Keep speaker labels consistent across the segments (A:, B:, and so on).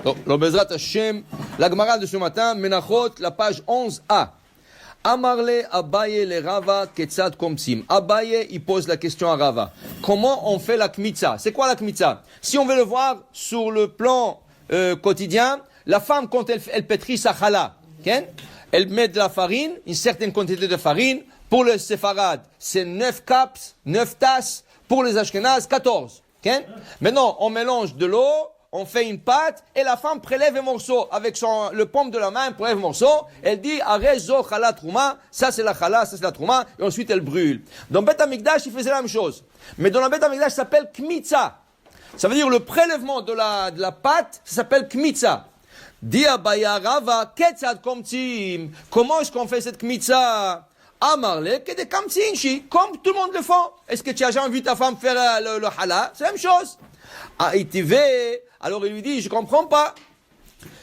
A: Donc, le Bezrat Hashem, la Gemara de ce matin, Menachot, la page 11a. Amarle Abaye le Rava Ketzad Komsim. Abaye, il pose la question à Rava. Comment on fait la kmitza? C'est quoi la kmitza? Si on veut le voir sur le plan quotidien, la femme, quand elle pétrit sa chala, okay? Elle met de la farine, une certaine quantité de farine. Pour le séfarade, c'est 9 caps, 9 tasses. Pour les ashkénazes, 14. Okay? Maintenant, on mélange de l'eau, on fait une pâte, et la femme prélève un morceau. Avec le paume de la main, elle prélève un morceau. Elle dit, Arezo chala trouma, ça c'est la chala, ça c'est la trouma, et ensuite elle brûle. Dans Beth Amikdash, il faisait la même chose. Mais dans la Beth Amikdash, ça s'appelle kmitza. Ça veut dire le prélèvement de la pâte, ça s'appelle kmitza. Dit Abaya Rava, ketzad komtzim. Comment est-ce qu'on fait cette kmitza? Amarle, que des kamtzinchi, comme tout le monde le fait. Est-ce que tu as jamais vu ta femme faire le halal? C'est la même chose. Alors il lui dit, je comprends pas.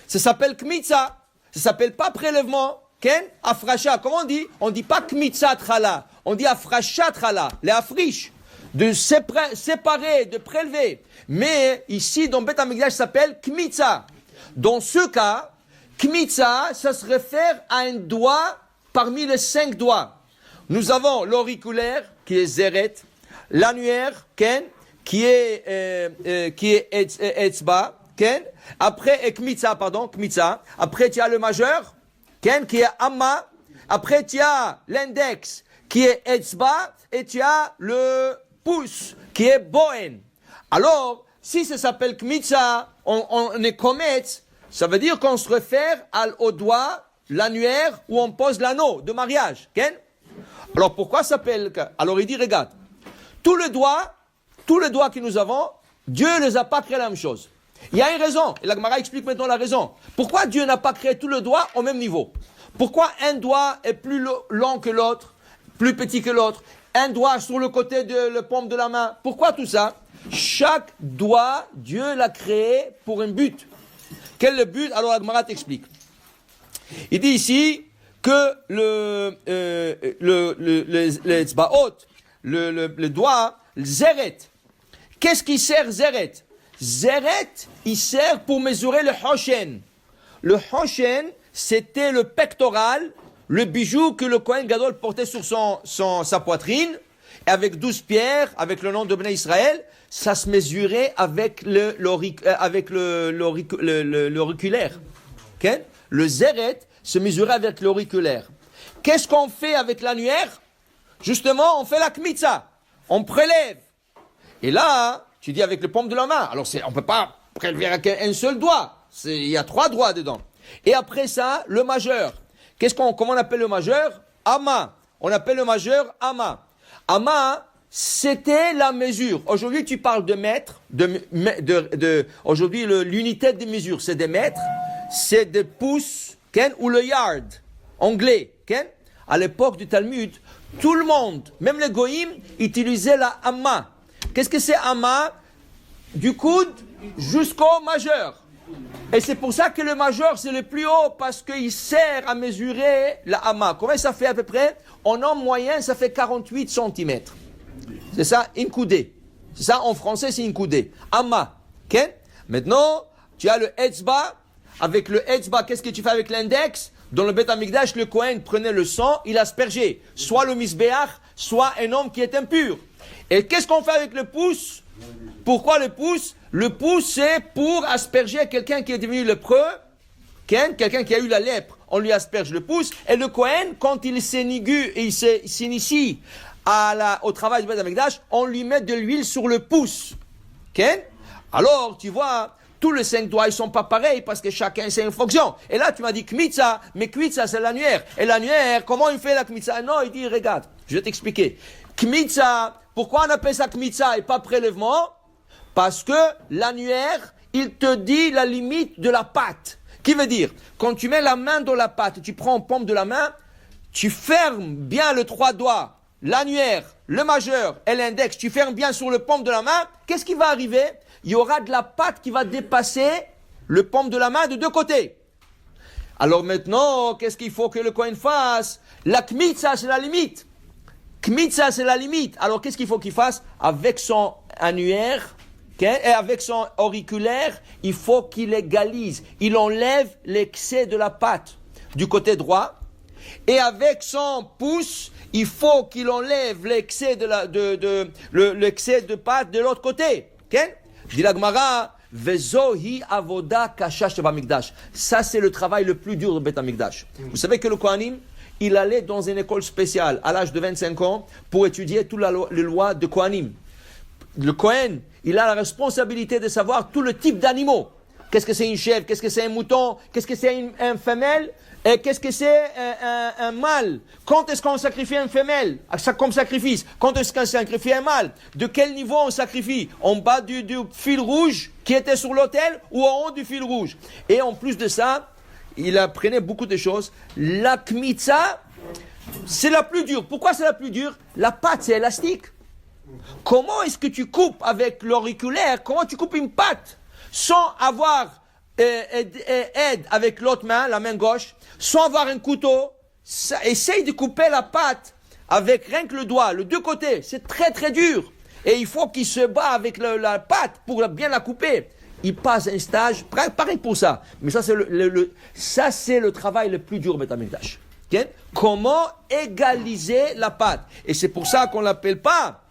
A: Ça s'appelle kmitza. Ça s'appelle pas prélèvement. Ken? Afracha. Comment on dit? On dit pas kmitza chala. On dit afracha chala. Les afriches. De séparer, de prélever. Mais ici, dans Beth Amikdash, ça s'appelle kmitza. Dans ce cas, kmitza, ça se réfère à un doigt parmi les 5 doigts. Nous avons l'auriculaire, qui est zeret, l'annuaire, ken, qui est etzba, ken. Après, kmitza. Après, tu as le majeur, ken, qui est amma. Après, tu as l'index, qui est etzba. Et tu as le pouce, qui est bohen. Alors, si ça s'appelle kmitza, on est kometz, ça veut dire qu'on se réfère au doigt, l'annuaire où on pose l'anneau de mariage. Ken? Alors pourquoi ça s'appelle? Alors il dit, regarde, tous les doigts que nous avons, Dieu ne les a pas créés la même chose. Il y a une raison, et la Gemara explique maintenant la raison. Pourquoi Dieu n'a pas créé tous les doigts au même niveau? Pourquoi un doigt est plus long que l'autre, plus petit que l'autre? Un doigt sur le côté de la paume de la main. Pourquoi tout ça? Chaque doigt, Dieu l'a créé pour un but. Quel est le but? Alors la Gemara t'explique. Il dit ici que le doigt, le zeret. Qu'est-ce qui sert zeret? Zeret, il sert pour mesurer le hoshen. Le hoshen, c'était le pectoral, le bijou que le Kohen Gadol portait sur sa poitrine, et avec 12 pierres, avec le nom de Bnei Israël, ça se mesurait avec l'auriculaire. Okay? Le zeret se mesurait avec l'auriculaire. Qu'est-ce qu'on fait avec l'annuaire? Justement, on fait la kmitza. On prélève. Et là, tu dis avec le paume de la main. Alors, on ne peut pas prélever avec un seul doigt. Il y a 3 doigts dedans. Et après ça, le majeur. Comment on appelle le majeur? Ama. On appelle le majeur ama. Ama, c'était la mesure. Aujourd'hui, tu parles de mètres. Aujourd'hui, l'unité de mesure, c'est des mètres. C'est des pouces, ken, ou le yard, anglais, ken. À l'époque du Talmud, tout le monde, même les goïms, utilisaient la amma. Qu'est-ce que c'est amma? Du coude jusqu'au majeur. Et c'est pour ça que le majeur, c'est le plus haut, parce qu'il sert à mesurer la amma. Combien ça fait à peu près? En homme moyen, ça fait 48 cm. C'est ça, une coudée. C'est ça, en français, c'est une coudée. Amma, ken. Maintenant, tu as le etzba. Avec le etzba, qu'est-ce que tu fais avec l'index? Dans le Beth Amikdash, le Kohen prenait le sang, il aspergeait. Soit le misbéach, soit un homme qui est impur. Et qu'est-ce qu'on fait avec le pouce? Pourquoi le pouce? Le pouce, c'est pour asperger quelqu'un qui est devenu lépreux. Quelqu'un qui a eu la lèpre, on lui asperge le pouce. Et le Kohen, quand il s'initie et il s'initie au travail du Beth Amikdash, on lui met de l'huile sur le pouce. Alors, tu vois, tous les 5 doigts, ils sont pas pareils parce que chacun, c'est une fonction. Et là, tu m'as dit kmitza, mais kmitza, c'est l'annuaire. Et l'annuaire, comment il fait la kmitza? Non, il dit, regarde, je vais t'expliquer. Kmitza, pourquoi on appelle ça kmitza et pas prélèvement? Parce que l'annuaire, il te dit la limite de la pâte. Qui veut dire, quand tu mets la main dans la pâte, tu prends en paume de la main, tu fermes bien les 3 doigts, l'annuaire, le majeur et l'index, tu fermes bien sur le paume de la main, qu'est-ce qui va arriver? Il y aura de la pâte qui va dépasser le paume de la main de 2 côtés. Alors maintenant, qu'est-ce qu'il faut que le Kohen fasse? La kmitza, c'est la limite. Kmitza, c'est la limite. Alors qu'est-ce qu'il faut qu'il fasse? Avec son annuaire, Et avec son auriculaire, il faut qu'il égalise. Il enlève l'excès de la pâte du côté droit. Et avec son pouce, il faut qu'il enlève l'excès l'excès de pâte de l'autre côté. Je dis la Gemara, Vezohi avoda kashash b'amikdash. Ça, c'est le travail le plus dur de Beth Amikdash. Vous savez que le Kohanim, il allait dans une école spéciale à l'âge de 25 ans pour étudier toutes les lois de Kohanim. Le Kohen, il a la responsabilité de savoir tout le type d'animaux. Qu'est-ce que c'est une chèvre? Qu'est-ce que c'est un mouton? Qu'est-ce que c'est une femelle? Et qu'est-ce que c'est un mâle? Quand est-ce qu'on sacrifie une femelle comme sacrifice? Quand est-ce qu'on sacrifie un mâle? De quel niveau on sacrifie? En bas du fil rouge qui était sur l'autel ou en haut du fil rouge? Et en plus de ça, il apprenait beaucoup de choses. La kmitza, c'est la plus dure. Pourquoi c'est la plus dure? La pâte, c'est élastique. Comment est-ce que tu coupes avec l'auriculaire? Comment tu coupes une pâte sans avoir aide avec l'autre main, la main gauche, sans avoir un couteau? Essaye de couper la pâte avec rien que le doigt, les deux côtés. C'est très très dur. Et il faut qu'il se bat avec la pâte pour bien la couper. Il passe un stage, pareil pour ça. Mais ça, c'est le travail le plus dur, Beth Amikdash. Okay? Comment égaliser la pâte? Et c'est pour ça qu'on l'appelle pas.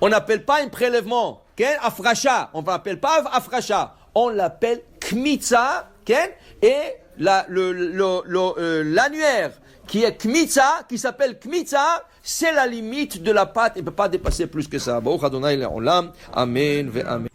A: On n'appelle pas un prélèvement, afracha. On ne l'appelle pas afracha. On l'appelle kmitza, et l'annuaire qui est kmitza, qui s'appelle kmitza, c'est la limite de la pâte. Il ne peut pas dépasser plus que ça. Baruch Adonai le'olam. Amen ve amen.